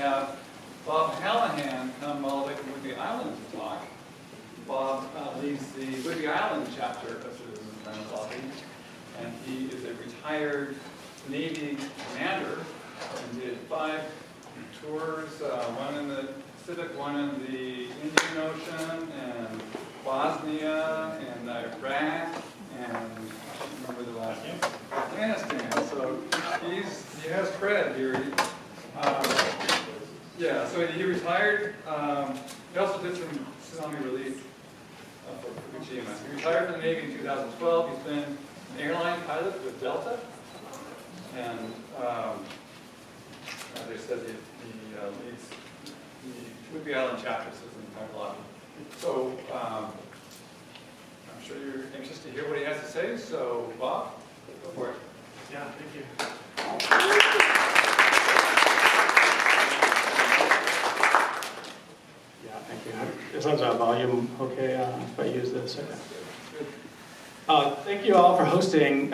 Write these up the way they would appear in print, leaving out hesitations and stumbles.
have Bob Hallahan come all the way from Whidbey Island to talk. Bob leads the Whidbey Island chapter of Citizen Climate Lobby, and he is a retired Navy commander and did 5 tours, one in the Pacific, one in the Indian Ocean, and Bosnia, and Iraq, and I can't remember the last one, Afghanistan. So he has cred here. Yeah, so he retired. He also did some tsunami relief for Fukushima. He retired from the Navy in 2012. He's been an airline pilot with Delta, and as I said, he leads the Whidbey Island chapter system in Climate Lobby. So I'm sure you're anxious to hear what he has to say. So Bob, go for it. Yeah, thank you. Yeah, thank you. Is that volume okay if I use this? Okay. Thank you all for hosting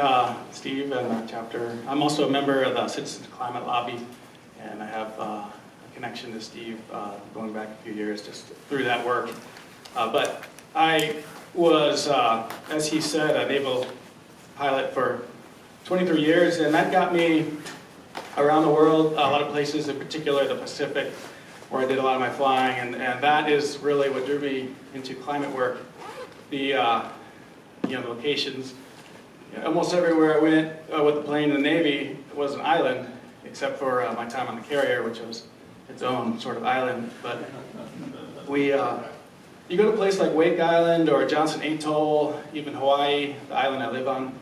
Steve and the chapter. I'm also a member of the Citizens Climate Lobby, and I have a connection to Steve going back a few years just through that work. But I was, as he said, a naval pilot for 23 years, and that got me around the world, a lot of places, in particular the Pacific, where I did a lot of my flying, and that is really what drew me into climate work. The locations. Almost everywhere I went with the plane and the Navy was an island, except for my time on the carrier, which was its own sort of island. But you go to a place like Wake Island or Johnson Atoll, even Hawaii, the island I live on,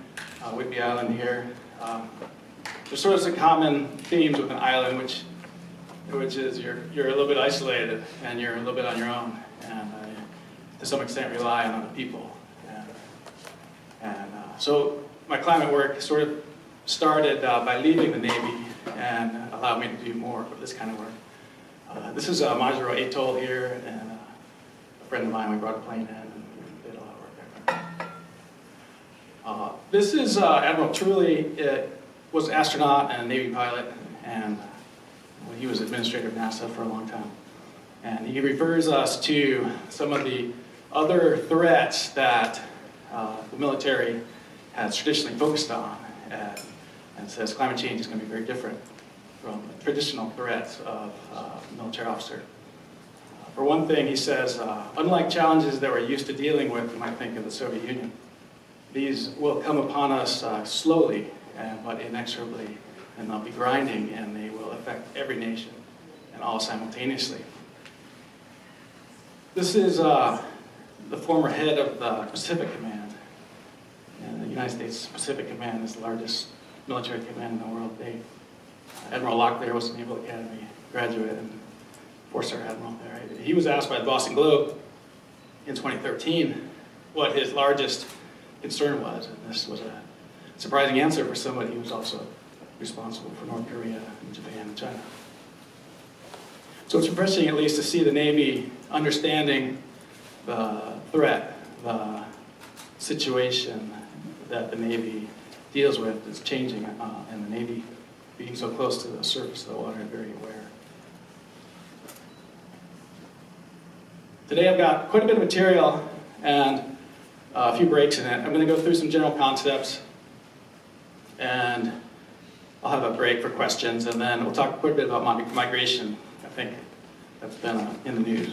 Whidbey Island here. There's sort of some common themes with an island, which is you're a little bit isolated and you're a little bit on your own, and to some extent rely on other people. So my climate work sort of started by leaving the Navy and allowed me to do more of this kind of work. This is Majuro Atoll here, and a friend of mine, we brought a plane in and we did a lot of work there. This is Admiral Truly. It was an astronaut and a Navy pilot, and he was administrator of NASA for a long time. And he refers us to some of the other threats that the military has traditionally focused on, and says climate change is going to be very different from the traditional threats of a military officer. For one thing, he says, unlike challenges that we're used to dealing with, you might think of the Soviet Union, these will come upon us slowly, but inexorably, and they'll be grinding, and they will affect every nation, and all simultaneously. This is the former head of the Pacific Command. And the United States Pacific Command is the largest military command in the world. Admiral Locklear was a Naval Academy graduate and 4-star admiral there. He was asked by the Boston Globe in 2013 what his largest concern was, and this was a surprising answer for somebody who was also responsible for North Korea and Japan and China. So it's refreshing at least to see the Navy understanding the threat, the situation that the Navy deals with is changing, and the Navy, being so close to the surface of the water, is very aware. Today I've got quite a bit of material and a few breaks in it. I'm going to go through some general concepts, and I'll have a break for questions, and then we'll talk quite a bit about migration. I think that's been in the news.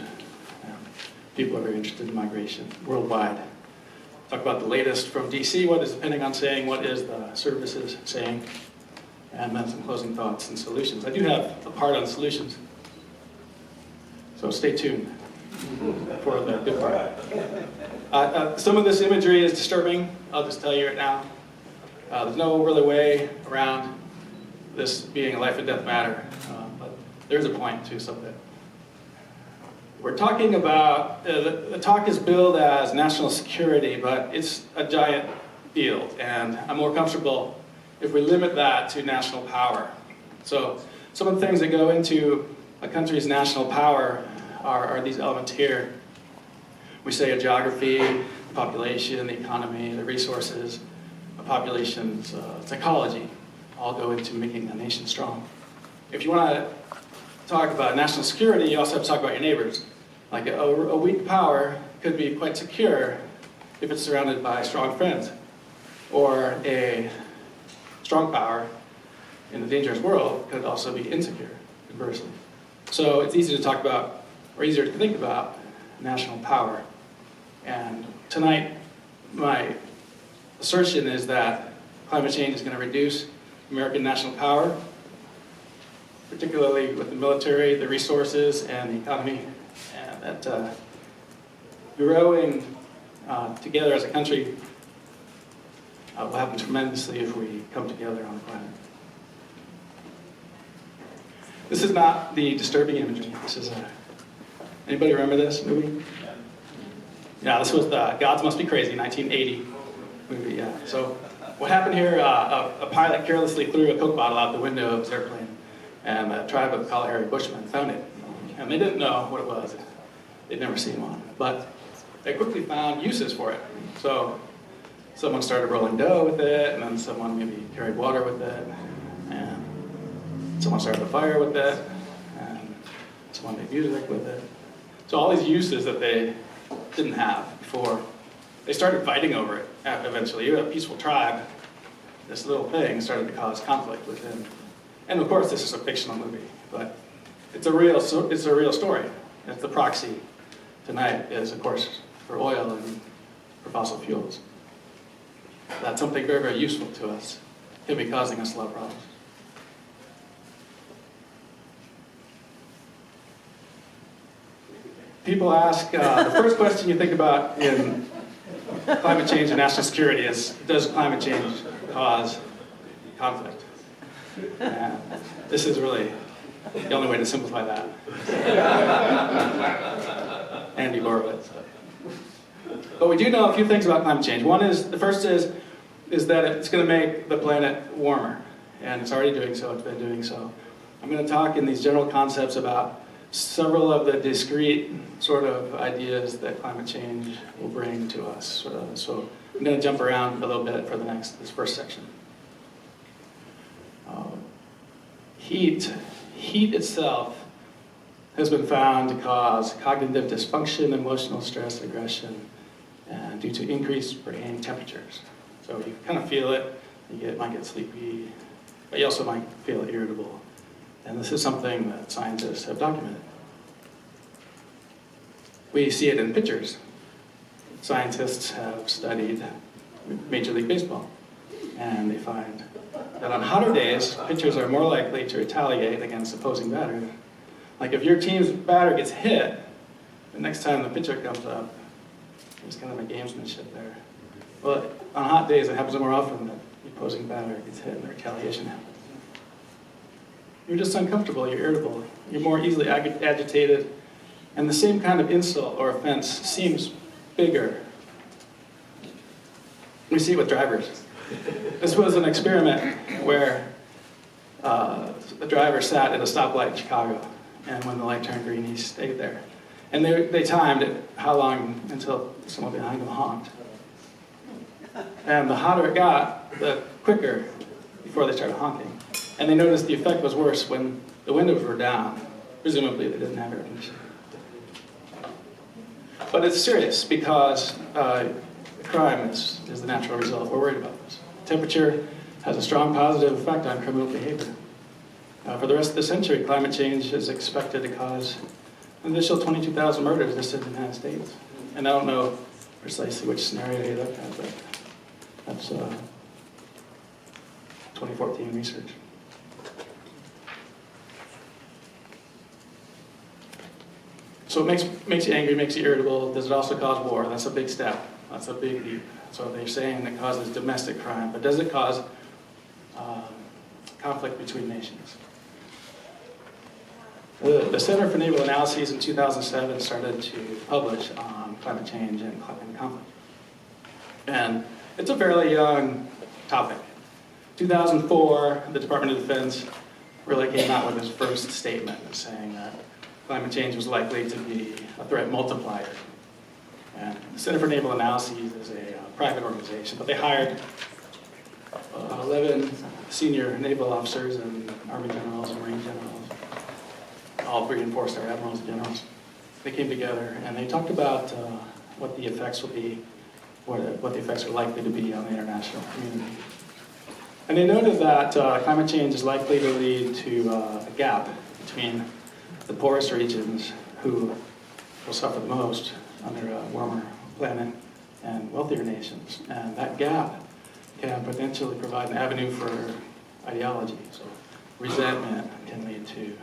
People are very interested in migration worldwide. Talk about the latest from DC, what is the Pentagon saying, what is the services saying, and then some closing thoughts and solutions. I do have a part on solutions, so stay tuned for the good part. Some of this imagery is disturbing, I'll just tell you right now. There's no really way around this being a life and death matter, but there's a point to some of it. We're talking about, the talk is billed as national security, but it's a giant field, and I'm more comfortable if we limit that to national power. So some of the things that go into a country's national power are these elements here. We say a geography, the population, the economy, the resources, a population's psychology, all go into making a nation strong. If you want to talk about national security, you also have to talk about your neighbors. Like a weak power could be quite secure if it's surrounded by strong friends, or a strong power in a dangerous world could also be insecure, conversely. So it's easy to talk about, or easier to think about, national power. And tonight, my assertion is that climate change is going to reduce American national power, particularly with the military, the resources, and the economy, and that growing together as a country will happen tremendously if we come together on the planet. This is not the disturbing imagery. This is anybody remember this movie? Yeah, this was the Gods Must Be Crazy, 1980 movie. Yeah. So what happened here? A pilot carelessly threw a Coke bottle out the window of his airplane, and a tribe of Kalahari Bushmen found it, and they didn't know what it was. They'd never seen one, but they quickly found uses for it. So someone started rolling dough with it, and then someone maybe carried water with it, and someone started a fire with it, and someone made music with it. So all these uses that they didn't have before, they started fighting over it eventually. You had a peaceful tribe, this little thing started to cause conflict within. And of course, this is a fictional movie, but it's a real story. It's the proxy tonight is, of course, for oil and for fossil fuels. That's something very, very useful to us. It can be causing us a lot of problems. People ask, the first question you think about in climate change and national security is, does climate change cause conflict? And this is really the only way to simplify that. Andy Borowitz. But we do know a few things about climate change. One is, the first is that it's going to make the planet warmer. And it's already doing so, it's been doing so. I'm going to talk in these general concepts about several of the discrete sort of ideas that climate change will bring to us. So I'm going to jump around a little bit for this first section. Heat itself has been found to cause cognitive dysfunction, emotional stress, aggression, and due to increased brain temperatures. So you kind of feel it, might get sleepy, but you also might feel irritable. And this is something that scientists have documented. We see it in pitchers. Scientists have studied Major League Baseball, and they find that on hotter days, pitchers are more likely to retaliate against opposing batters. Like if your team's batter gets hit, the next time the pitcher comes up, there's kind of a gamesmanship there. Well, on hot days, it happens more often that the opposing batter gets hit and the retaliation happens. You're just uncomfortable, you're irritable, you're more easily agitated, and the same kind of insult or offense seems bigger. We see it with drivers. This was an experiment where the driver sat at a stoplight in Chicago, and when the light turned green, he stayed there. And they timed it, how long until someone behind him honked. And the hotter it got, the quicker before they started honking. And they noticed the effect was worse when the windows were down. Presumably they didn't have air conditioning. But it's serious because crime is the natural result. We're worried about this. Temperature has a strong positive effect on criminal behavior. For the rest of the century, climate change is expected to cause an additional 22,000 murders just in the United States. And I don't know precisely which scenario you look at, but that's 2014 research. So it makes you angry, makes you irritable. Does it also cause war? That's a big step. That's a big leap. So they're saying it causes domestic crime, but does it cause conflict between nations? The Center for Naval Analyses in 2007 started to publish on climate change and conflict. And it's a fairly young topic. 2004, the Department of Defense really came out with its first statement saying that climate change was likely to be a threat multiplier. And the Center for Naval Analyses is a private organization, but they hired 11 senior naval officers and Army generals and Marine generals all reinforced our admirals and generals. They came together and they talked about what the effects will be, what the effects are likely to be on the international community. And they noted that climate change is likely to lead to a gap between the poorest regions who will suffer the most under a warmer planet and wealthier nations. And that gap can potentially provide an avenue for ideology. So resentment can lead to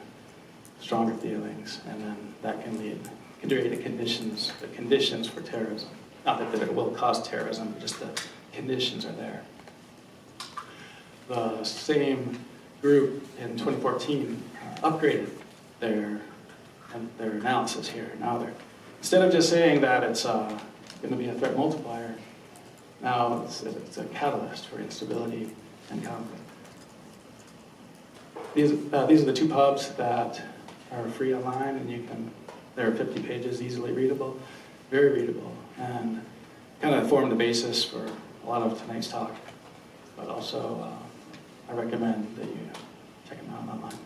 stronger feelings, and then that can create the conditions for terrorism. Not that it will cause terrorism, but just the conditions are there. The same group in 2014 upgraded their analysis here. Now instead of just saying that it's going to be a threat multiplier, now it's a catalyst for instability and conflict. These are the two pubs that are free online, and they're 50 pages, easily readable, very readable, and kind of form the basis for a lot of tonight's talk. But also, I recommend that you check them out online.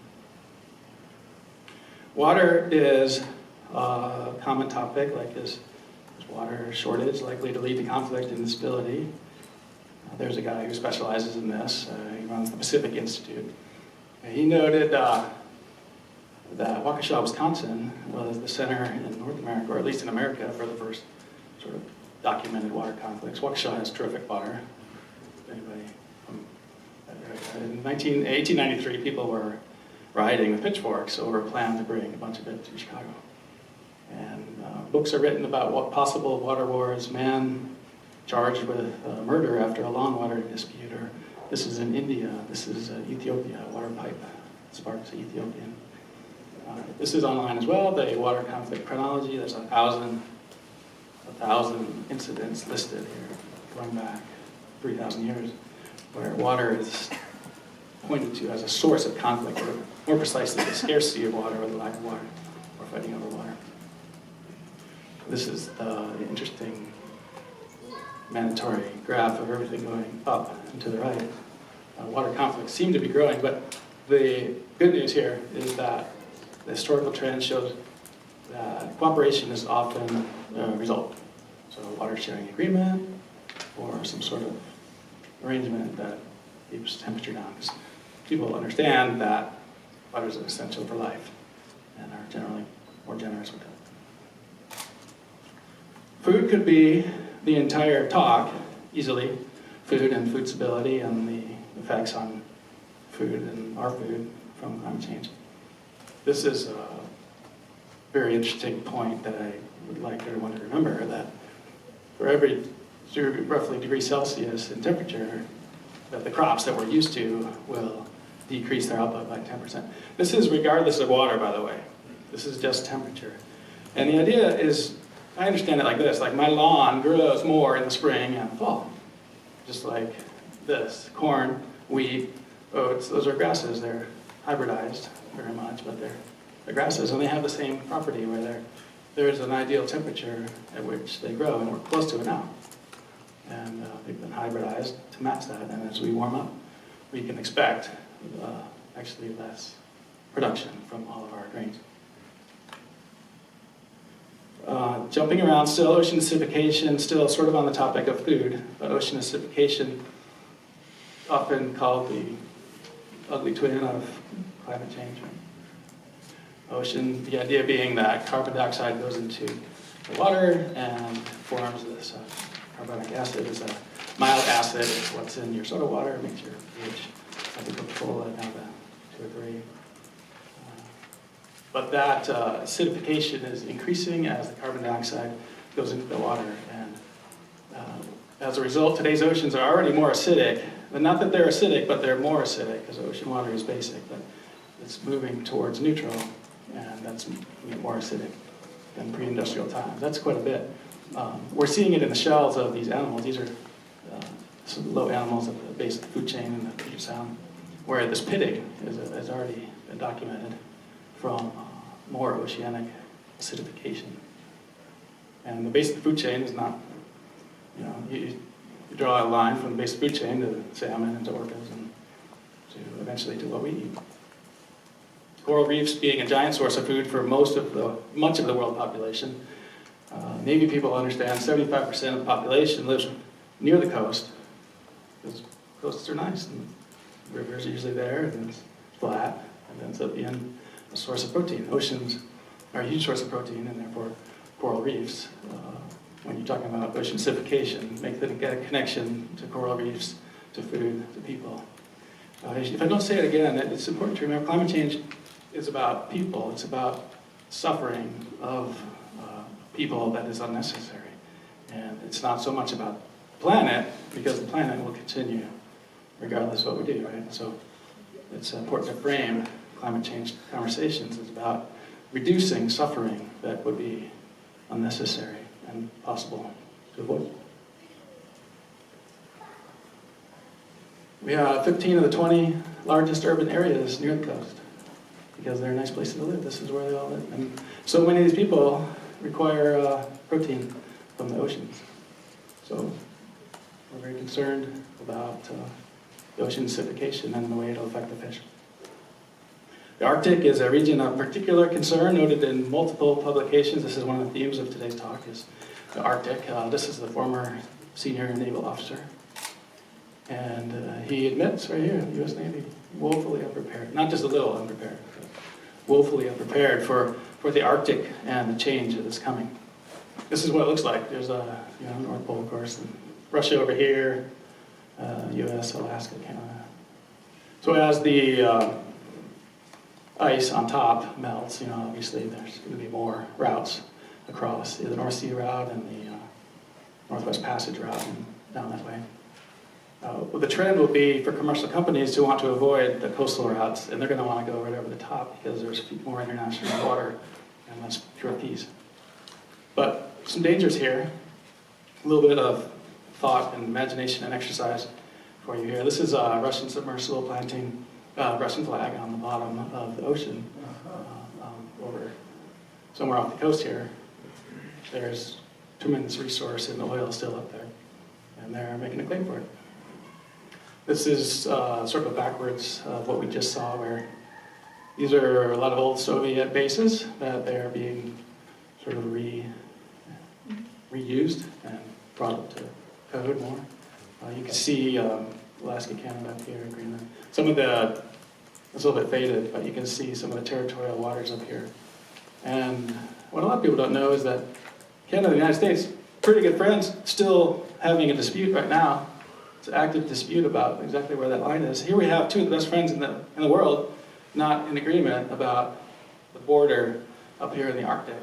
Water is a common topic, like is water shortage likely to lead to conflict and instability? There's a guy who specializes in this. He runs the Pacific Institute. He noted that Waukesha, Wisconsin was the center in North America, or at least in America, for the first sort of documented water conflicts. Waukesha has terrific water. Anybody? In 1893, people were rioting with pitchforks over a plan to bring a bunch of it to Chicago. And books are written about what possible water wars, man charged with murder after a long water dispute, or this is in India, this is Ethiopia, water pipe sparks Ethiopian. This is online as well, the water conflict chronology. There's 1,000 incidents listed here, going back 3,000 years, where water is pointed to as a source of conflict, or more precisely, the scarcity of water or the lack of water, or fighting over water. This is the interesting mandatory graph of everything going up and to the right. Water conflicts seem to be growing, but the good news here is that the historical trend shows that cooperation is often a result. So a water sharing agreement or some sort of arrangement that keeps temperature down. Because people understand that water is essential for life and are generally more generous with it. Food could be the entire talk, easily. Food and food stability and the effects on food and our food from climate change. This is a very interesting point that I would like everyone to remember, that for every roughly degree Celsius in temperature, that the crops that we're used to will decrease their output by 10%. This is regardless of water, by the way. This is just temperature. And the idea is, I understand it like this, like my lawn grows more in the spring and fall. Just like this, corn, wheat, oats, those are grasses. They're hybridized very much, but they're grasses, and they have the same property where there's an ideal temperature at which they grow, and we're close to it now. And they've been hybridized to match that, and as we warm up, we can expect actually less production from all of our grains. Jumping around still, ocean acidification, still sort of on the topic of food, but ocean acidification, often called the ugly twin of climate change. Ocean, the idea being that carbon dioxide goes into the water and forms this carbonic acid. Is a mild acid. It's what's in your soda water. It makes your pH like a Coca-Cola down to 2 or 3. But that acidification is increasing as the carbon dioxide goes into the water. And as a result, today's oceans are already more acidic. But not that they're acidic, but they're more acidic, because ocean water is basic. But it's moving towards neutral, and that's more acidic than pre-industrial times. That's quite a bit. We're seeing it in the shells of these animals. These are some low animals at the base of the food chain in the Puget Sound, where this pitting has already been documented from more oceanic acidification. And the base of the food chain is not, you draw a line from the base of the food chain to salmon and to orcas and to eventually to what we eat. Coral reefs being a giant source of food for much of the world population. Navy people understand 75% of the population lives near the coast, because coasts are nice, and rivers are usually there, and it's flat, and ends up being a source of protein. Oceans are a huge source of protein, and therefore coral reefs. When you're talking about ocean acidification, get a connection to coral reefs, to food, to people. If I don't say it again, it's important to remember climate change is about people. It's about suffering of people that is unnecessary. And it's not so much about the planet, because the planet will continue regardless of what we do, right? So it's important to frame climate change conversations as about reducing suffering that would be unnecessary and possible to avoid. We have 15 of the 20 largest urban areas near the coast, because they're nice places to live. This is where they all live. And so many of these people require protein from the oceans. So we're very concerned about the ocean acidification and the way it'll affect the fish. The Arctic is a region of particular concern, noted in multiple publications. This is one of the themes of today's talk, is the Arctic. This is the former senior naval officer. And he admits right here, the U.S. Navy, woefully unprepared. Not just a little unprepared, but woefully unprepared for the Arctic and the change that's coming. This is what it looks like. There's a North Pole, of course, and Russia over here, U.S., Alaska, Canada. So as the ice on top melts, obviously there's going to be more routes across, the North Sea route and the Northwest Passage route and down that way. Well, the trend will be for commercial companies to want to avoid the coastal routes, and they're going to want to go right over the top because there's more international water and less pure peace. But some dangers here. A little bit of thought and imagination and exercise for you here. This is a Russian submersible planting Russian flag on the bottom of the ocean over somewhere off the coast here. There's tremendous resource in the oil still up there, and they're making a claim for it. This is sort of backwards of what we just saw, where these are a lot of old Soviet bases that they're being sort of reused and brought up to code more. You can see Alaska, Canada up here, Greenland. Some of the, it's a little bit faded, but you can see some of the territorial waters up here. And what a lot of people don't know is that Canada and the United States, pretty good friends, still having a dispute right now. It's an active dispute about exactly where that line is. Here we have two of the best friends in the world not in agreement about the border up here in the Arctic.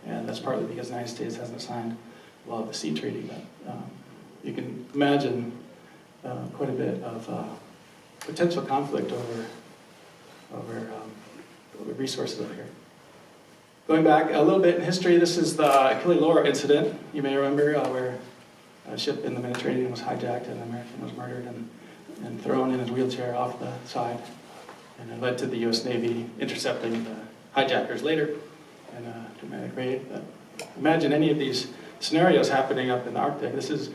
And that's partly because the United States hasn't signed the Sea Treaty. But you can imagine quite a bit of potential conflict over resources up here. Going back a little bit in history, this is the Achille Lauro incident. You may remember where a ship in the Mediterranean was hijacked and an American was murdered and thrown in his wheelchair off the side. And it led to the U.S. Navy intercepting the hijackers later in a dramatic raid. But imagine any of these scenarios happening up in the Arctic. This is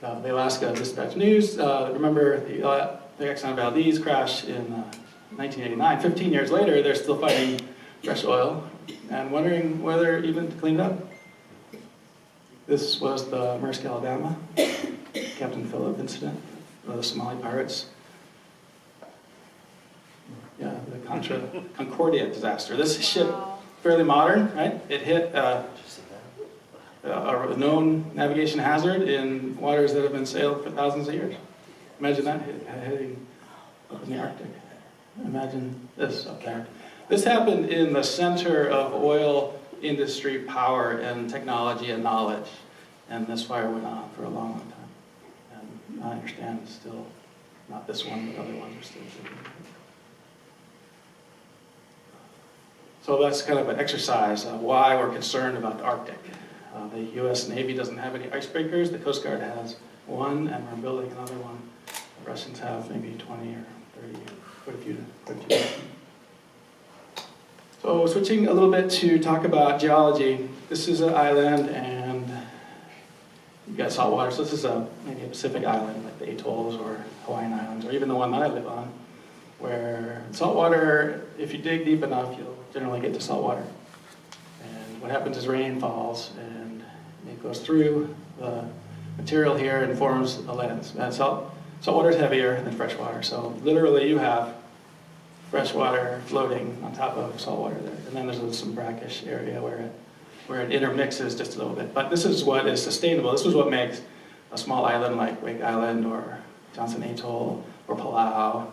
the Alaska Dispatch News. Remember the Exxon Valdez crash in 1989. 15 years later, they're still finding fresh oil and wondering whether even to clean it up. This was the Maersk, Alabama, Captain Phillip incident, the Somali pirates. Yeah, the Concordia disaster. This ship, fairly modern, right? It hit a known navigation hazard in waters that have been sailed for thousands of years. Imagine that hitting up in the Arctic. Imagine this up there. This happened in the center of oil industry power and technology and knowledge. And this fire went on for a long, long time. And I understand it's still not this one, but other ones are still shooting. So that's kind of an exercise of why we're concerned about the Arctic. The U.S. Navy doesn't have any icebreakers. The Coast Guard has one, and we're building another one. The Russians have maybe 20 or 30, quite a few. So switching a little bit to talk about geology. This is an island, and you've got salt water. So this is maybe a Pacific island, like the atolls or Hawaiian Islands, or even the one that I live on. where saltwater, if you dig deep enough, you'll generally get to saltwater. And what happens is rain falls, and it goes through the material here and forms a lens. And saltwater is heavier than freshwater, so literally you have freshwater floating on top of saltwater there. And then there's some brackish area where it intermixes just a little bit. But this is what is sustainable. This is what makes a small island like Wake Island or Johnson Atoll or Palau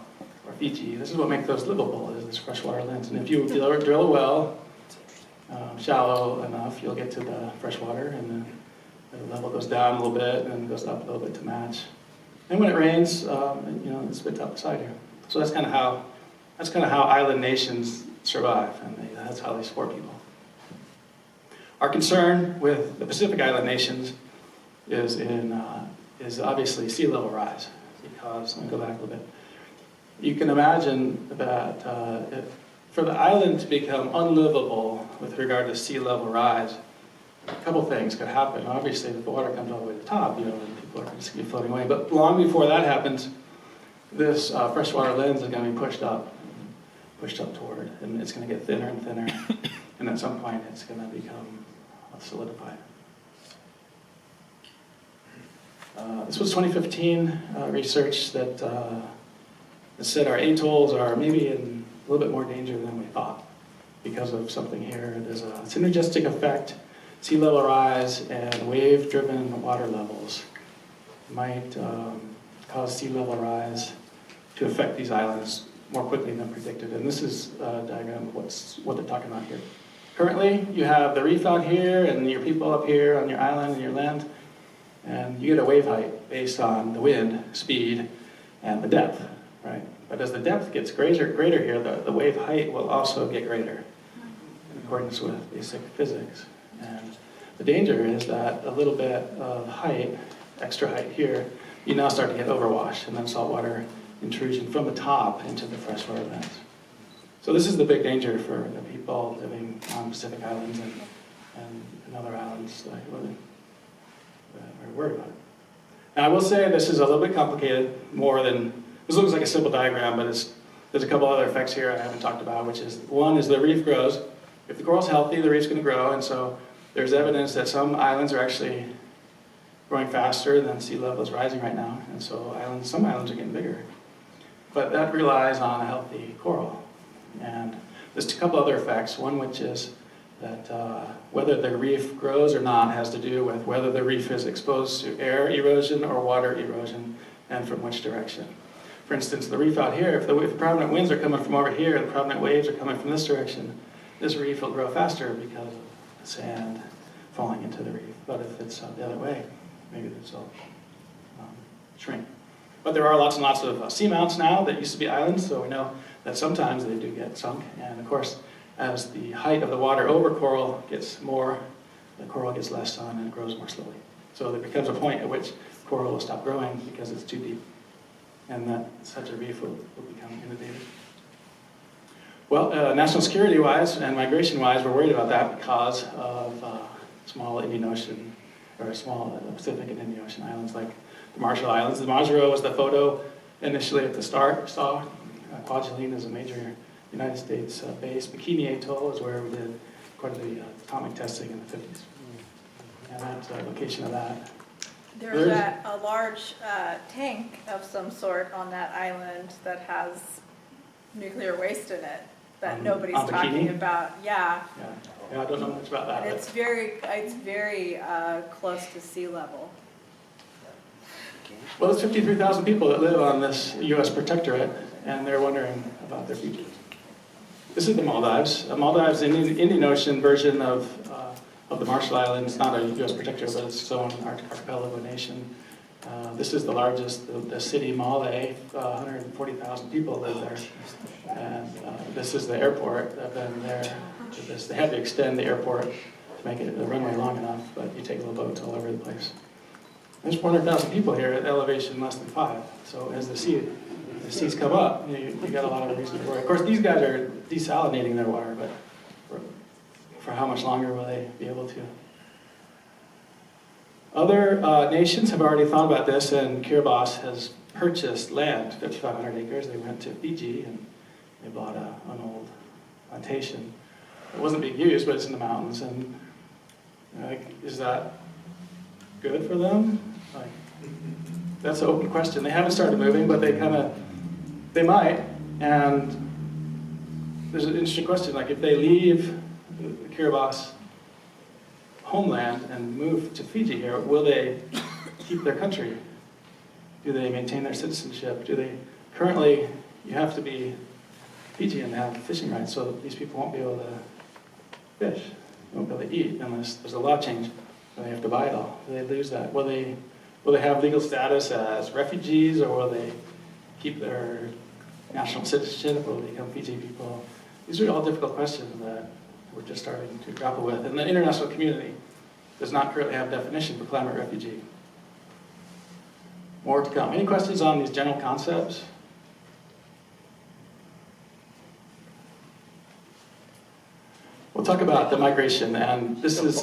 or Fiji. This is what makes those livable, is this freshwater lens. And if you drill a well shallow enough, you'll get to the freshwater, and then the level goes down a little bit and then goes up a little bit to match. And when it rains, it spits out the side here. So that's kind of how island nations survive, and that's how they support people. Our concern with the Pacific Island nations is obviously sea level rise, because, let me go back a little bit. You can imagine that for the island to become unlivable with regard to sea level rise, a couple things could happen. Obviously, if the water comes all the way to the top, and people are going to be floating away. But long before that happens, this freshwater lens is going to be pushed up toward, and it's going to get thinner and thinner, and at some point, it's going to become solidified. This was 2015 research that said our atolls are maybe in a little bit more danger than we thought because of something here. There's a synergistic effect. Sea level rise and wave-driven water levels might cause sea level rise to affect these islands more quickly than predicted. And this is a diagram of what they're talking about here. Currently, you have the reef out here and your people up here on your island and your land, and you get a wave height based on the wind, speed, and the depth, right? But as the depth gets greater here, the wave height will also get greater in accordance with basic physics. And the danger is that a little bit of height, extra height here, you now start to get overwashed, and then saltwater intrusion from the top into the freshwater vents. So this is the big danger for the people living on Pacific Islands and other islands that are worried about it. Now I will say this is a little bit complicated, this looks like a simple diagram, but there's a couple other effects here I haven't talked about, which is, one is the reef grows. If the coral's healthy, the reef's going to grow, and so there's evidence that some islands are actually growing faster than sea level is rising right now, and so some islands are getting bigger. But that relies on a healthy coral. And there's a couple other effects, one which is that whether the reef grows or not has to do with whether the reef is exposed to air erosion or water erosion, and from which direction. For instance, the reef out here, if the prominent winds are coming from over here and the prominent waves are coming from this direction, this reef will grow faster because of the sand falling into the reef. But if it's the other way, maybe this will shrink. But there are lots and lots of seamounts now that used to be islands, so we know that sometimes they do get sunk. And of course, as the height of the water over coral gets more, the coral gets less sun and it grows more slowly. So there becomes a point at which coral will stop growing because it's too deep, and that such a reef will become inundated. Well, national security-wise and migration-wise, we're worried about that because of small Indian Ocean, or small Pacific and Indian Ocean islands like the Marshall Islands. The Majuro was the photo initially at the start. Saw Kwajalein is a major United States base. Bikini Atoll is where we did quite a bit of atomic testing in the 50s. And that's the location of that. There's a large tank of some sort on that island that has nuclear waste in it that nobody's talking about. Yeah. Yeah, I don't know much about that. And it's very close to sea level. Well, there's 53,000 people that live on this U.S. protectorate, and they're wondering about their future. This is the Maldives. Maldives is an Indian Ocean version of the Marshall Islands, not a U.S. protectorate, but it's its own archipelago nation. This is the largest, the city, Malé, 140,000 people live there. And this is the airport. I've been there. They had to extend the airport to make it the runway long enough, but you take little boats all over the place. There's 400,000 people here at elevation less than 5. So as the seas come up, you got a lot of reason to worry. Of course, these guys are desalinating their water, but for how much longer will they be able to? Other nations have already thought about this, and Kiribati has purchased land, 5,500 acres. They went to Fiji and they bought an old plantation. It wasn't being used, but it's in the mountains. And is that good for them? That's an open question. They haven't started moving, but they might. And there's an interesting question, if they leave the Kiribati homeland and move to Fiji here, will they keep their country? Do they maintain their citizenship? Currently, you have to be Fijian to have fishing rights, so these people won't be able to fish. They won't be able to eat unless there's a law change, and they have to buy it all. Do they lose that? Will they have legal status as refugees, or will they keep their national citizenship, or will they become Fiji people? These are all difficult questions that we're just starting to grapple with. And the international community does not currently have a definition for climate refugee. More to come. Any questions on these general concepts? We'll talk about the migration, and this is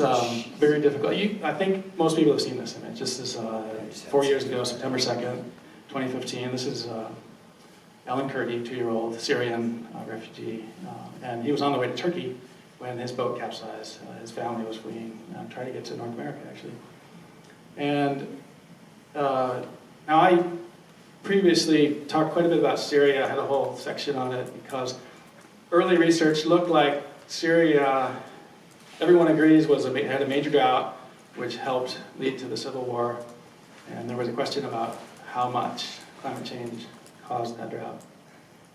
very difficult. I think most people have seen this image. This is 4 years ago, September 2nd, 2015. This is Alan Kurdi, 2-year-old Syrian refugee, and he was on the way to Turkey when his boat capsized. His family was fleeing, trying to get to North America, actually. And now I previously talked quite a bit about Syria. I had a whole section on it because early research looked like Syria, everyone agrees, had a major drought, which helped lead to the civil war. And there was a question about how much climate change caused that drought.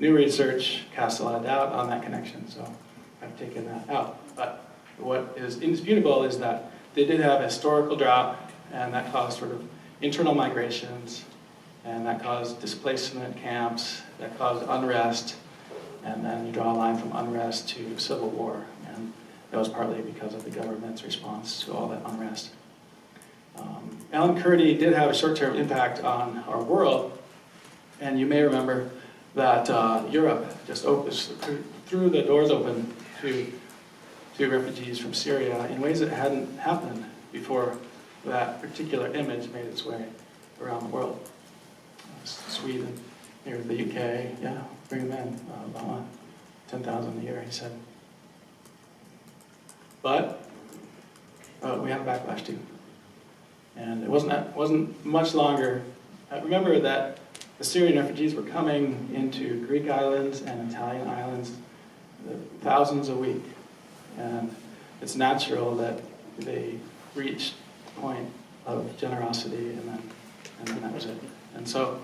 New research casts a lot of doubt on that connection, so I've taken that out. But what is indisputable is that they did have a historical drought, and that caused sort of internal migrations, and that caused displacement camps, that caused unrest, and then you draw a line from unrest to civil war, and that was partly because of the government's response to all that unrest. Alan Kurdi did have a short-term impact on our world, and you may remember that Europe just threw the doors open to refugees from Syria in ways that hadn't happened before that particular image made its way around the world. Sweden, here in the UK, yeah, bring them in, Obama, 10,000 a year, he said. But we had a backlash too. And it wasn't much longer. Remember that the Syrian refugees were coming into Greek islands and Italian islands, thousands a week. And it's natural that they reached a point of generosity, and then that was it. And so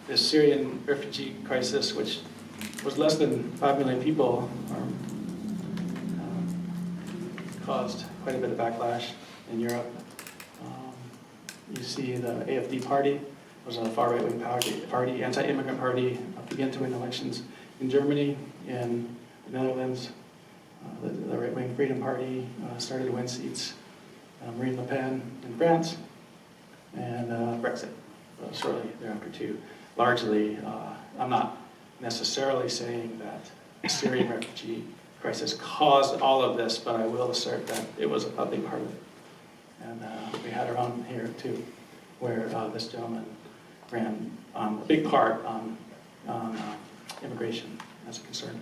the Syrian refugee crisis, which was less than 5 million people, caused quite a bit of backlash in Europe. You see the AfD party was a far right-wing party, anti-immigrant party, began to win elections in Germany, in the Netherlands. The right-wing Freedom Party started to win seats. Marine Le Pen in France, and Brexit shortly thereafter too. Largely, I'm not necessarily saying that the Syrian refugee crisis caused all of this, but I will assert that it was a big part of it. And we had our own here too, where this gentleman ran a big part on immigration as a concern.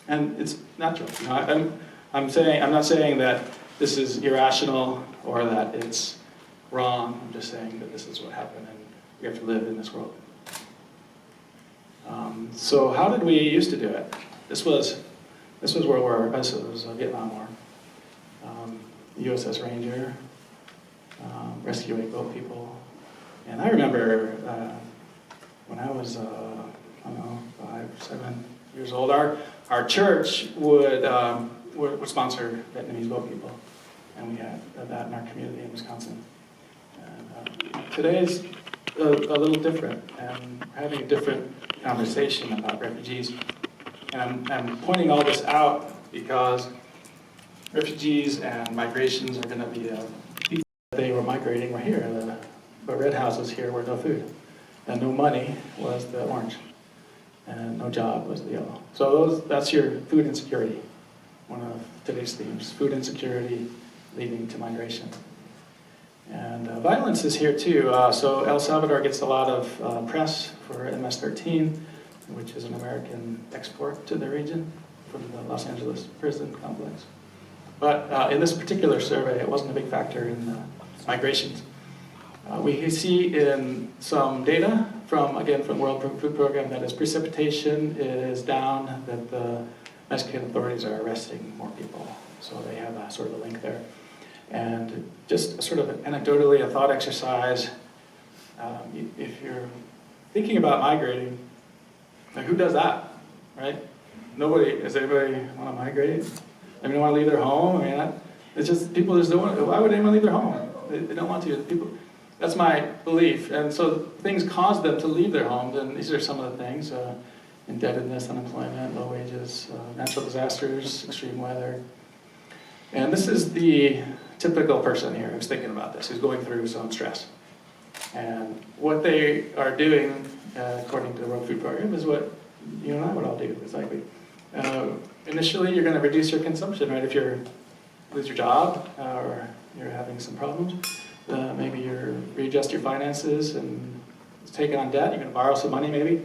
And it's natural. You know, I'm not saying that this is irrational or that it's wrong. I'm just saying that this is what happened, and we have to live in this world. So how did we used to do it? This was World War. This was Vietnam War. USS Ranger, rescuing boat people. And I remember when I was, 5, 7 years old, our church would sponsor Vietnamese boat people. And we had that in our community in Wisconsin. And today is a little different, and we're having a different conversation about refugees. And I'm pointing all this out because refugees and migrations are going to be people that they were migrating were here. The red houses here were no food, and no money was the orange, and no job was the yellow. So that's your food insecurity. One of today's themes: food insecurity leading to migration. And violence is here too. So El Salvador gets a lot of press for MS-13, which is an American export to the region from the Los Angeles prison complex. But in this particular survey, it wasn't a big factor in migrations. We see in some data from World Food Program that as precipitation is down, that the Mexican authorities are arresting more people. So they have a sort of a link there. And just sort of anecdotally, a thought exercise, if you're thinking about migrating, like who does that, right? Nobody. Does anybody want to migrate? Anybody want to leave their home? I mean, it's just, people just don't want to. Why would anyone leave their home? They don't want to. People. That's my belief. And so things cause them to leave their homes, and these are some of the things: indebtedness, unemployment, low wages, natural disasters, extreme weather. And this is the typical person here who's thinking about this, who's going through some stress. And what they are doing, according to the World Food Program, is what you and I would all do, exactly. Initially, you're going to reduce your consumption, right? If you lose your job or you're having some problems, maybe you readjust your finances and take on debt. You're going to borrow some money, maybe.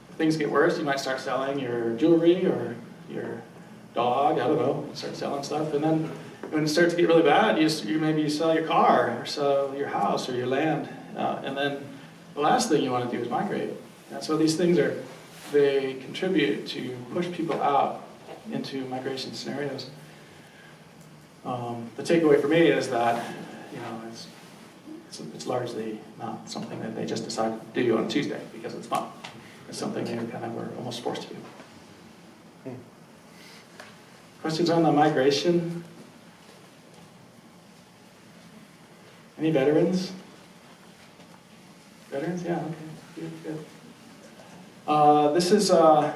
If things get worse, you might start selling your jewelry or your dog. I don't know. Start selling stuff, and then when it starts to get really bad, you sell your car or sell your house or your land, and then the last thing you want to do is migrate. And so these things they contribute to push people out into migration scenarios. The takeaway for me is that it's largely not something that they just decide to do on a Tuesday because it's fun. It's something they kind of were almost forced to do. Questions on the migration? Any veterans? Veterans? Yeah, okay. Good. This is a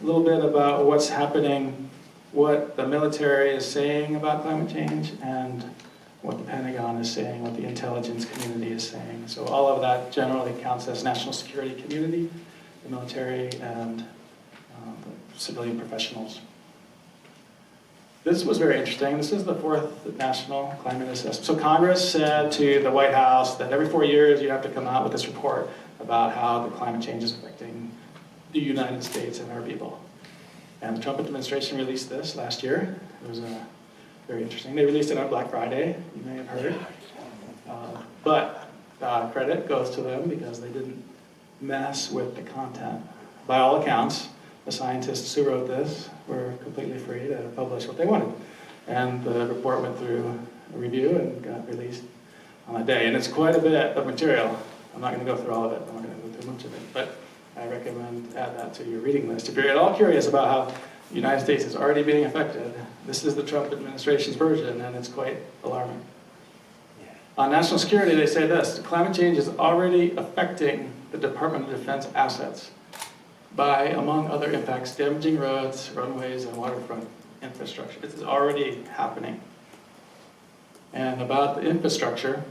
little bit about what's happening, what the military is saying about climate change, and what the Pentagon is saying, what the intelligence community is saying. So all of that generally counts as national security community, the military, and the civilian professionals. This was very interesting. This is the 4th National Climate Assessment. So Congress said to the White House that every 4 years you have to come out with this report about how the climate change is affecting the United States and our people. And the Trump administration released this last year. It was very interesting. They released it on Black Friday, you may have heard. But credit goes to them because they didn't mess with the content. By all accounts, the scientists who wrote this were completely free to publish what they wanted. And the report went through a review and got released on that day. And it's quite a bit of material. I'm not going to go through all of it. I'm not going to go through much of it. But I recommend add that to your reading list. If you're at all curious about how the United States is already being affected, this is the Trump administration's version, and it's quite alarming. On national security, they say this: climate change is already affecting the Department of Defense assets by, among other impacts, damaging roads, runways, and waterfront infrastructure. This is already happening. And about the infrastructure,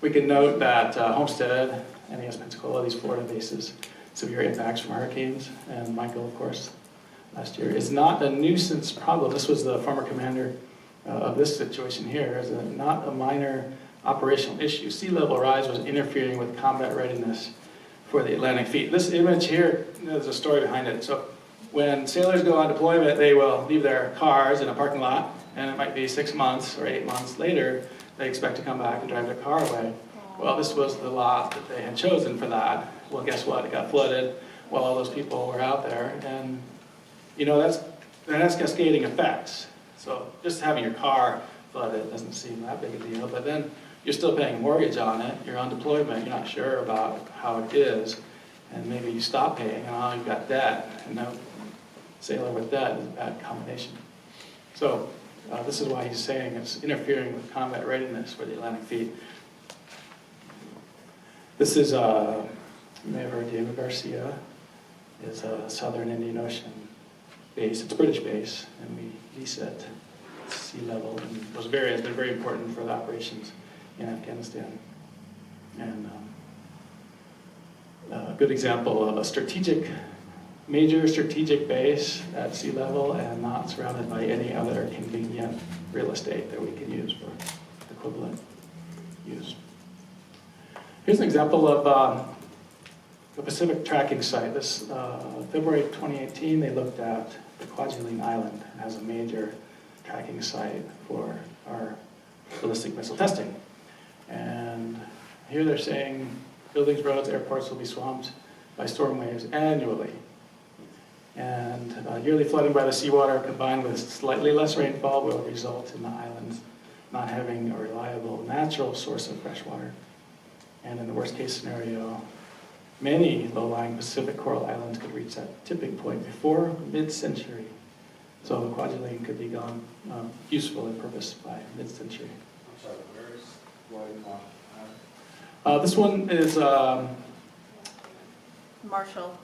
we can note that Homestead, NAS Pensacola, these Florida bases, severe impacts from hurricanes, and Michael, of course, last year, is not a nuisance problem. This was the former commander of this situation here, is not a minor operational issue. Sea level rise was interfering with combat readiness for the Atlantic Fleet. This image here, there's a story behind it. So when sailors go on deployment, they will leave their cars in a parking lot, and it might be 6 months or 8 months later, they expect to come back and drive their car away. Well, this was the lot that they had chosen for that. Well, guess what? It got flooded while all those people were out there. And, that's cascading effects. So just having your car flooded doesn't seem that big a deal. But then you're still paying a mortgage on it. You're on deployment. You're not sure about how it is. And maybe you stop paying, and now you've got debt. And now sailor with debt is a bad combination. So this is why he's saying it's interfering with combat readiness for the Atlantic Fleet. This is, you may have heard Diego Garcia, is a Southern Indian Ocean base. It's a British base, and we lease it at sea level. And those areas have been very important for the operations in Afghanistan. And a good example of a major strategic base at sea level and not surrounded by any other convenient real estate that we can use for equivalent use. Here's an example of a Pacific tracking site. This February 2018, they looked at the Kwajalein Island as a major tracking site for our ballistic missile testing. And here they're saying buildings, roads, airports will be swamped by storm waves annually. And yearly flooding by the seawater combined with slightly less rainfall will result in the islands not having a reliable natural source of fresh water. And in the worst case scenario, many low-lying Pacific coral islands could reach that tipping point before mid-century. So the Kwajalein could be gone useful in purpose by mid-century. I'm sorry, where is Kwajalein? This one is, Marshall.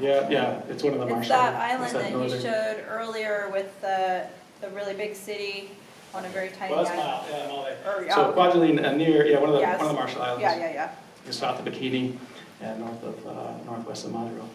yeah, it's one of the Marshall. It's that island it's that you northern- showed earlier with the really big city on a very tiny Well, that's island. not, yeah, no, they- Or, So Kwajalein, near, yeah, one of Yes. the Marshall Islands. yeah. Just south of Bikini and northwest of Maduro.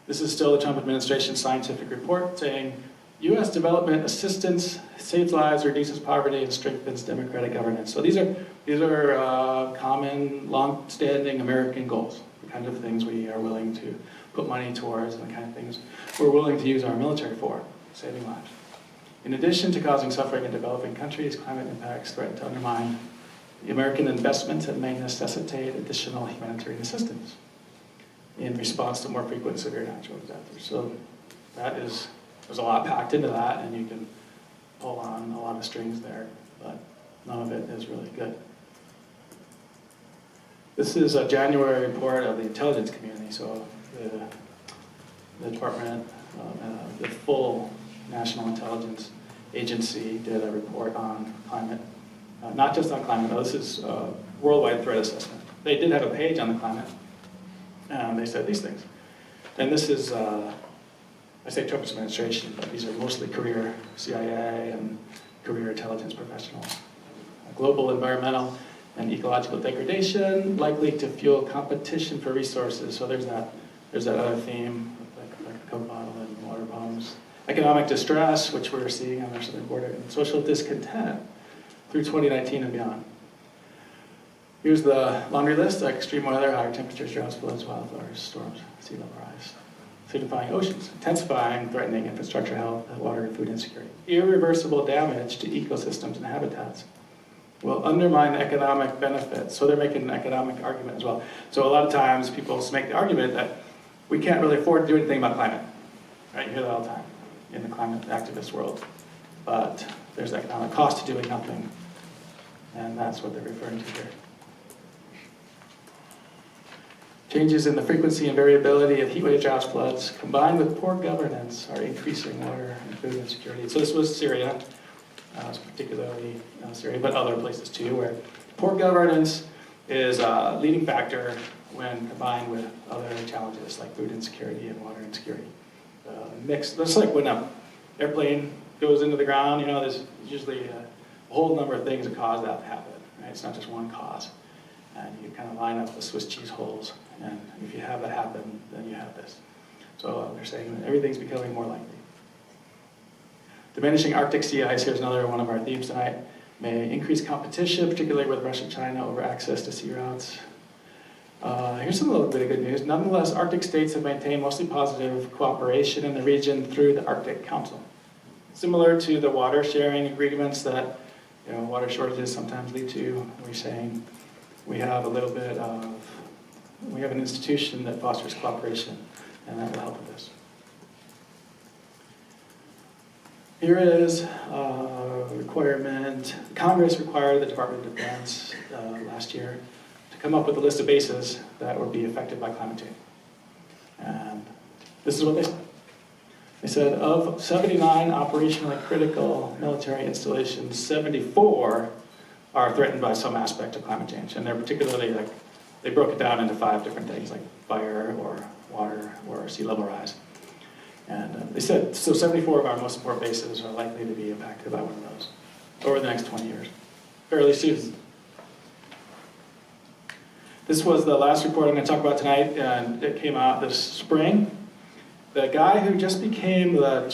This is still the Trump administration's scientific report saying U.S. development assistance saves lives, reduces poverty, and strengthens democratic governance. So these are common, long-standing American goals, the kind of things we are willing to put money towards, and the kind of things we're willing to use our military for, saving lives. In addition to causing suffering in developing countries, climate impacts threaten to undermine the American investment and may necessitate additional humanitarian assistance in response to more frequent severe natural disasters. So there's a lot packed into that, and you can pull on a lot of strings there, but none of it is really good. This is a January report of the intelligence community, so the department, the full National Intelligence Agency did a report on climate. Not just on climate, though, this is worldwide threat assessment. They did have a page on the climate, and they said these things. And this is, I say Trump's administration, but these are mostly career CIA and career intelligence professionals. Global environmental and ecological degradation, likely to fuel competition for resources. So there's that other theme, like a Coke bottle and water bombs. Economic distress, which we're seeing on our southern border, and social discontent through 2019 and beyond. Here's the laundry list: extreme weather, higher temperatures, droughts, floods, wildfires, storms, sea level rise, acidifying oceans, intensifying, threatening infrastructure health, water and food insecurity. Irreversible damage to ecosystems and habitats will undermine the economic benefits. So they're making an economic argument as well. So a lot of times people make the argument that we can't really afford to do anything about climate. Right? You hear that all the time in the climate activist world. But there's economic cost to doing nothing. And that's what they're referring to here. Changes in the frequency and variability of heat wave, droughts, floods, combined with poor governance, are increasing water and food insecurity. So this was Syria, particularly Syria, but other places too, where poor governance is a leading factor when combined with other challenges like food insecurity and water insecurity. Mixed, just like when an airplane goes into the ground, there's usually a whole number of things that cause that to happen. Right? It's not just one cause. And you kind of line up the Swiss cheese holes, and if you have that happen, then you have this. So they're saying that everything's becoming more likely. Diminishing Arctic sea ice, here's another one of our themes tonight, may increase competition, particularly with Russia and China, over access to sea routes. Here's some little bit of good news. Nonetheless, Arctic states have maintained mostly positive cooperation in the region through the Arctic Council. Similar to the water sharing agreements that water shortages sometimes lead to, we're saying we have we have an institution that fosters cooperation, and that will help with this. Here is a requirement. Congress required the Department of Defense last year to come up with a list of bases that would be affected by climate change. And this is what they said. They said of 79 operationally critical military installations, 74 are threatened by some aspect of climate change. And they're particularly they broke it down into 5 different things, like fire or water or sea level rise. And they said, so 74 of our most important bases are likely to be impacted by one of those over the next 20 years, fairly soon. This was the last report I'm going to talk about tonight, and it came out this spring. the guy who just became the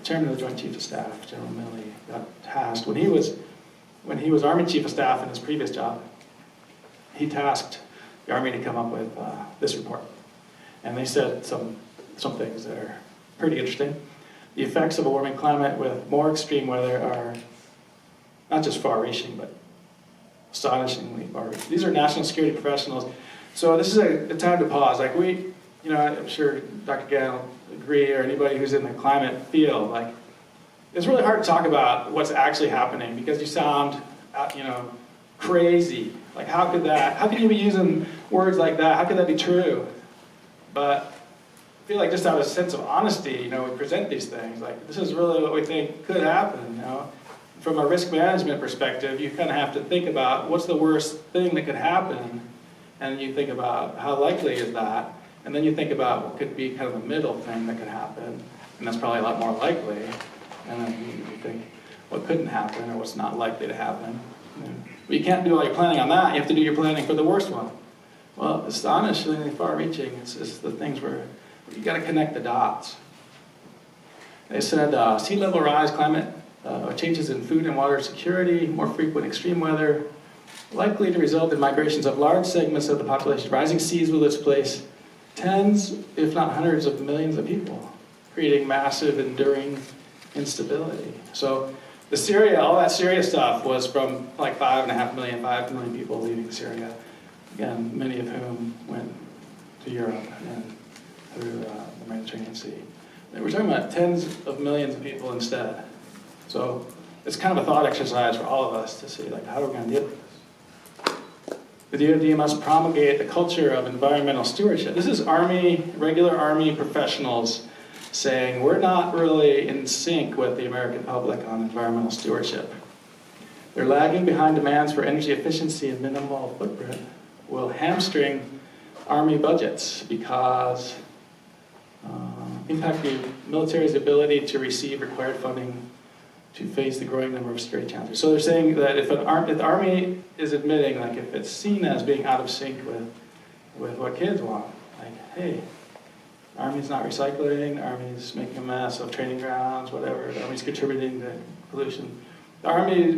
chairman of the Joint Chiefs of Staff, General Milley, got tasked when he was Army Chief of Staff in his previous job. He tasked the Army to come up with this report, and they said some things that are pretty interesting. The effects of a warming climate with more extreme weather are not just far-reaching, but astonishingly far-reaching. These are national security professionals. So this is a time to pause. Like I'm sure Dr. Gann will agree, or anybody who's in the climate field, like, it's really hard to talk about what's actually happening because you sound, crazy. Like, how can you be using words like that? How could that be true? But I feel like just out of a sense of honesty, we present these things. Like, this is really what we think could happen, From a risk management perspective, you kind of have to think about what's the worst thing that could happen, and you think about how likely is that, and then you think about what could be kind of the middle thing that could happen, and that's probably a lot more likely, and then you think what couldn't happen or what's not likely to happen. But you can't do all your planning on that. You have to do your planning for the worst one. Well, astonishingly far-reaching. It's the things where you got to connect the dots. They said sea level rise, climate changes in food and water security, more frequent extreme weather, likely to result in migrations of large segments of the population. Rising seas will displace tens, if not hundreds of millions of people, creating massive, enduring instability. So all that Syria stuff was from like 5 million people leaving Syria. Again, many of whom went to Europe and through the Mediterranean Sea. We're talking about tens of millions of people instead. So it's kind of a thought exercise for all of us to see, like, how are we going to deal with this? The DoD must promulgate the culture of environmental stewardship. This is regular Army professionals saying we're not really in sync with the American public on environmental stewardship. They're lagging behind demands for energy efficiency and minimal footprint will hamstring Army budgets because impact the military's ability to receive required funding to face the growing number of security challenges. So they're saying that if the Army is admitting, like, if it's seen as being out of sync with what kids want, like, hey, the Army's not recycling, the Army's making a mess of training grounds, whatever, the Army's contributing to pollution. The Army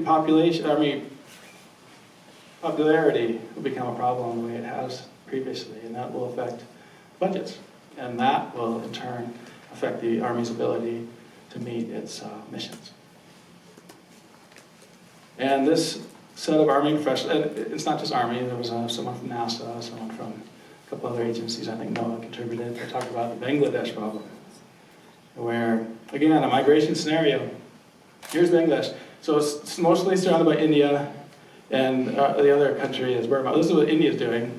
popularity will become a problem the way it has previously, and that will affect budgets. And that will, in turn, affect the Army's ability to meet its missions. And this set of Army professionals, and it's not just Army, there was someone from NASA, someone from a couple other agencies, I think NOAA contributed. They talked about the Bangladesh problem, where, again, a migration scenario. Here's Bangladesh. So it's mostly surrounded by India, and the other country is Burma. This is what India's doing.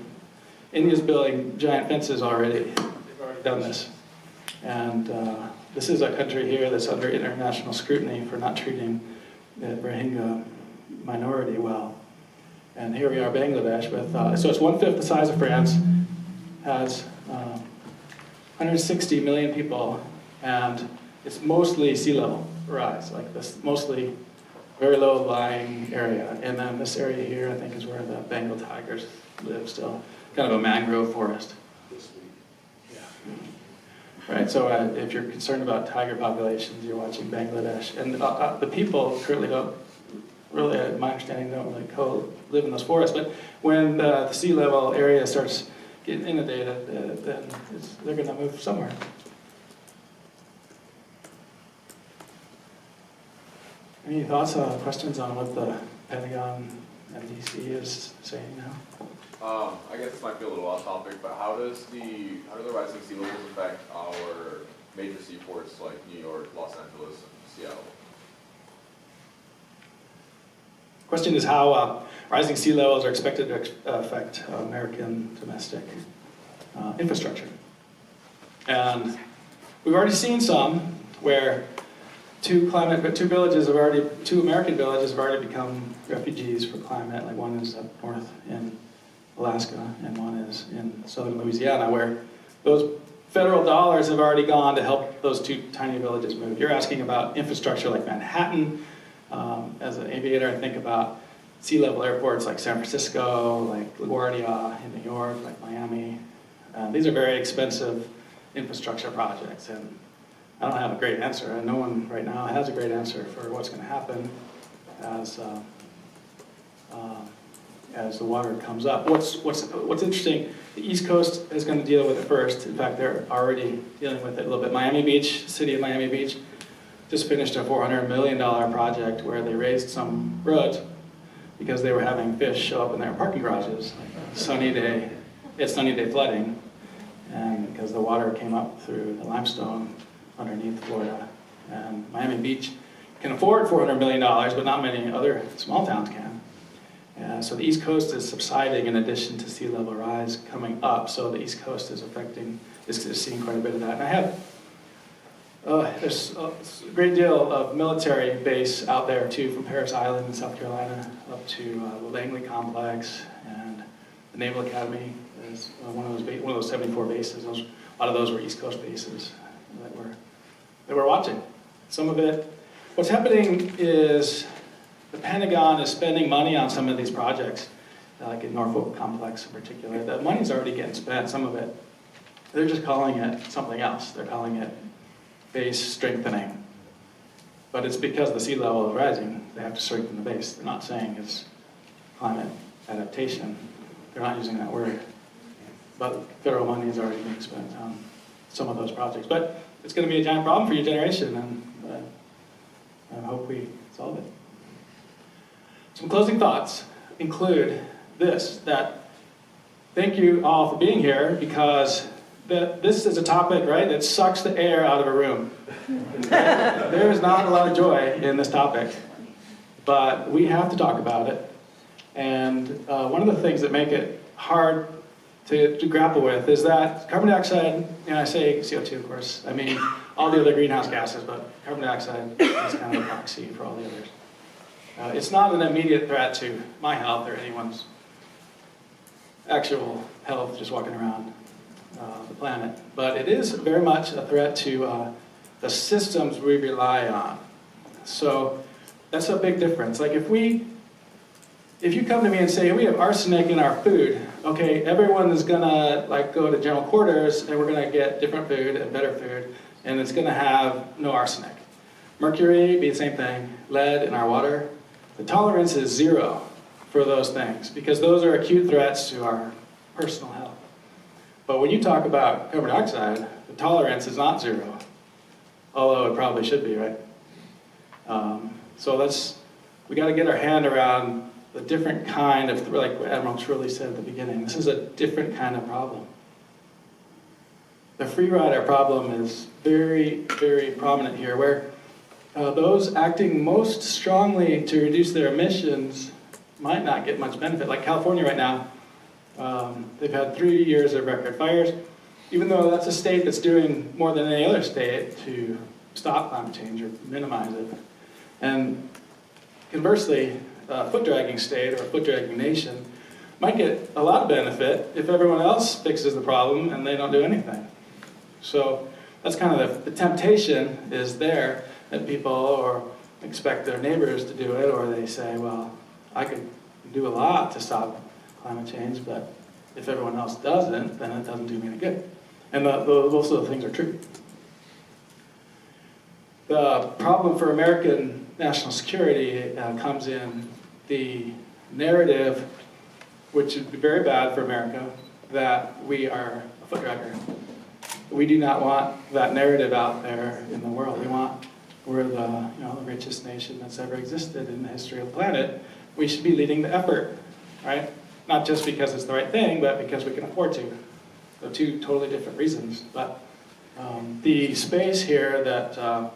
India's building giant fences already. They've already done this. And this is a country here that's under international scrutiny for not treating the Rohingya minority well. And here we are, Bangladesh, with, so it's 1/5 the size of France, has 160 million people, and it's mostly sea level rise, like this, mostly very low-lying area. And then this area here, I think, is where the Bengal tigers live still, kind of a mangrove forest. This week. Yeah. Right, so if you're concerned about tiger populations, you're watching Bangladesh. And the people currently don't really, my understanding, don't really live in those forests. But when the sea level area starts getting inundated, then they're going to move somewhere. Any thoughts, questions on what the Pentagon and DC is saying now? I guess this might be a little off topic, but how do the rising sea levels affect our major seaports like New York, Los Angeles, and Seattle? Question is how rising sea levels are expected to affect American domestic infrastructure. And we've already seen some where two American villages have already become refugees for climate. Like one is up north in Alaska and one is in southern Louisiana, where those federal dollars have already gone to help those two tiny villages move. You're asking about infrastructure like Manhattan. As an aviator, I think about sea level airports like San Francisco, like LaGuardia in New York, like Miami. These are very expensive infrastructure projects. And I don't have a great answer, and no one right now has a great answer for what's going to happen as the water comes up. What's interesting, the East Coast is going to deal with it first. In fact, they're already dealing with it a little bit. Miami Beach, city of Miami Beach, just finished a $400 million project where they raised some roads because they were having fish show up in their parking garages. Sunny day, it's sunny day flooding, and because the water came up through the limestone underneath Florida. And Miami Beach can afford $400 million, but not many other small towns can. So the East Coast is subsiding in addition to sea level rise coming up. So the East Coast is seeing quite a bit of that. And I have, there's a great deal of military base out there too, from Parris Island in South Carolina up to the Langley Complex, and the Naval Academy is one of those 74 bases. A lot of those were East Coast bases that we're watching. Some of it, what's happening is the Pentagon is spending money on some of these projects, like in Norfolk Complex in particular. The money's already getting spent, some of it. They're just calling it something else. They're calling it base strengthening. But it's because the sea level is rising, they have to strengthen the base. They're not saying it's climate adaptation. They're not using that word. But federal money is already being spent on some of those projects. But it's going to be a giant problem for your generation, and I hope we solve it. Some closing thoughts include this, that thank you all for being here, because this is a topic, right, that sucks the air out of a room. There is not a lot of joy in this topic, but we have to talk about it. And one of the things that make it hard to grapple with is that carbon dioxide, and I say CO2 of course, I mean all the other greenhouse gases, but carbon dioxide is kind of a proxy for all the others. It's not an immediate threat to my health or anyone's actual health just walking around the planet, but it is very much a threat to the systems we rely on. So that's a big difference. Like if you come to me and say, we have arsenic in our food, okay, everyone is gonna go to general quarters and we're gonna get different food and better food, and it's gonna have no arsenic. Mercury, be the same thing. Lead in our water. The tolerance is 0 for those things, because those are acute threats to our personal health. But when you talk about carbon dioxide, the tolerance is not 0, although it probably should be, right? So we got to get our hand around the different kind of, like what Admiral Truly said at the beginning, this is a different kind of problem. The free rider problem is very, very prominent here, where those acting most strongly to reduce their emissions might not get much benefit. Like California right now, they've had 3 years of record fires, even though that's a state that's doing more than any other state to stop climate change or minimize it. And conversely, a foot-dragging state or a foot-dragging nation might get a lot of benefit if everyone else fixes the problem and they don't do anything. So that's kind of the temptation is there, that people or expect their neighbors to do it, or they say, well, I could do a lot to stop climate change, but if everyone else doesn't, then it doesn't do me any good. And most of the things are true. The problem for American national security comes in the narrative, which would be very bad for America, that we are a foot dragger. We do not want that narrative out there in the world. We're the richest nation that's ever existed in the history of the planet. We should be leading the effort, right? Not just because it's the right thing, but because we can afford to. So 2 totally different reasons. But the space here that,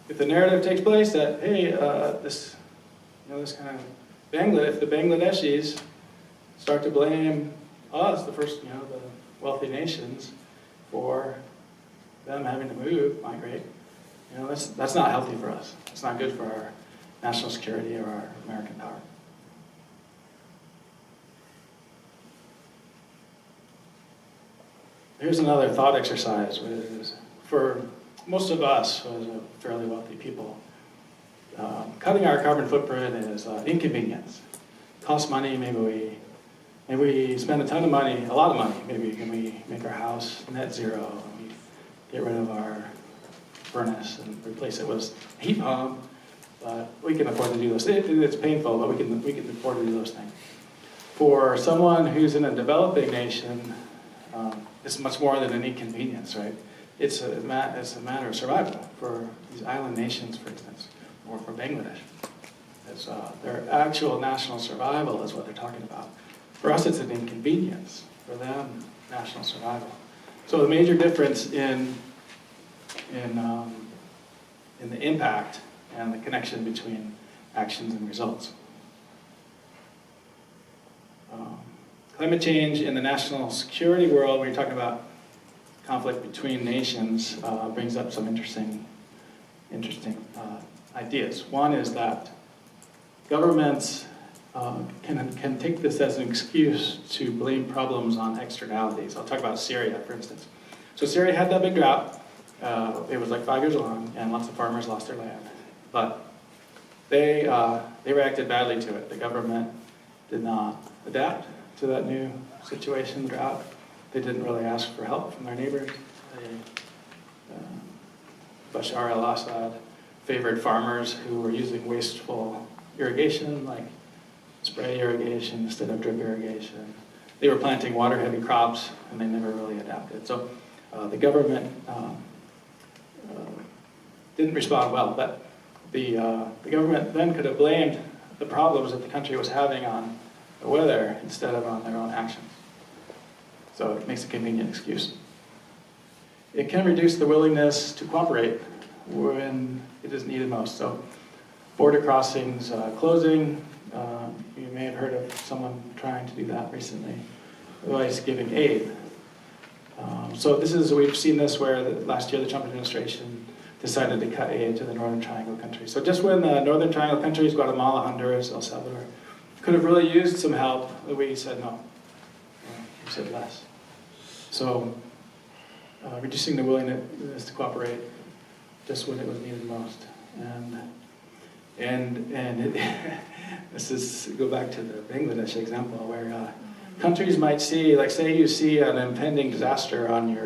if the narrative takes place that, hey, this kind of if the Bangladeshis start to blame us, the first, the wealthy nations, for them having to migrate, that's not healthy for us. It's not good for our national security or our American power. Here's another thought exercise, which is for most of us as a fairly wealthy people, cutting our carbon footprint is inconvenience. It costs money, maybe Maybe we spend a ton of money, a lot of money, maybe can we make our house net zero, and we get rid of our furnace and replace it with a heat pump, but we can afford to do those. It's painful, but we can afford to do those things. For someone who's in a developing nation, it's much more than an inconvenience, right? It's a matter of survival for these island nations, for instance, or for Bangladesh. It's their actual national survival is what they're talking about. For us, it's an inconvenience. For them, national survival. So the major difference in the impact and the connection between actions and results. Climate change in the national security world, when you're talking about conflict between nations, brings up some interesting ideas. One is that governments can take this as an excuse to blame problems on externalities. I'll talk about Syria, for instance. So Syria had that big drought. It was like 5 years long, and lots of farmers lost their land. But they reacted badly to it. The government did not adapt to that new situation, drought. They didn't really ask for help from their neighbors. Bashar al-Assad favored farmers who were using wasteful irrigation, like spray irrigation instead of drip irrigation. They were planting water-heavy crops, and they never really adapted. So the government didn't respond well, but the government then could have blamed the problems that the country was having on the weather instead of on their own actions. So it makes a convenient excuse. It can reduce the willingness to cooperate when it is needed most. So border crossings closing, you may have heard of someone trying to do that recently, otherwise giving aid. So we've seen this where last year the Trump administration decided to cut aid to the Northern Triangle countries. So just when the Northern Triangle countries, Guatemala, Honduras, El Salvador, could have really used some help, we said no. We said less. So reducing the willingness to cooperate just when it was needed most. Go back to the Bangladesh example where countries might see, like say you see an impending disaster on your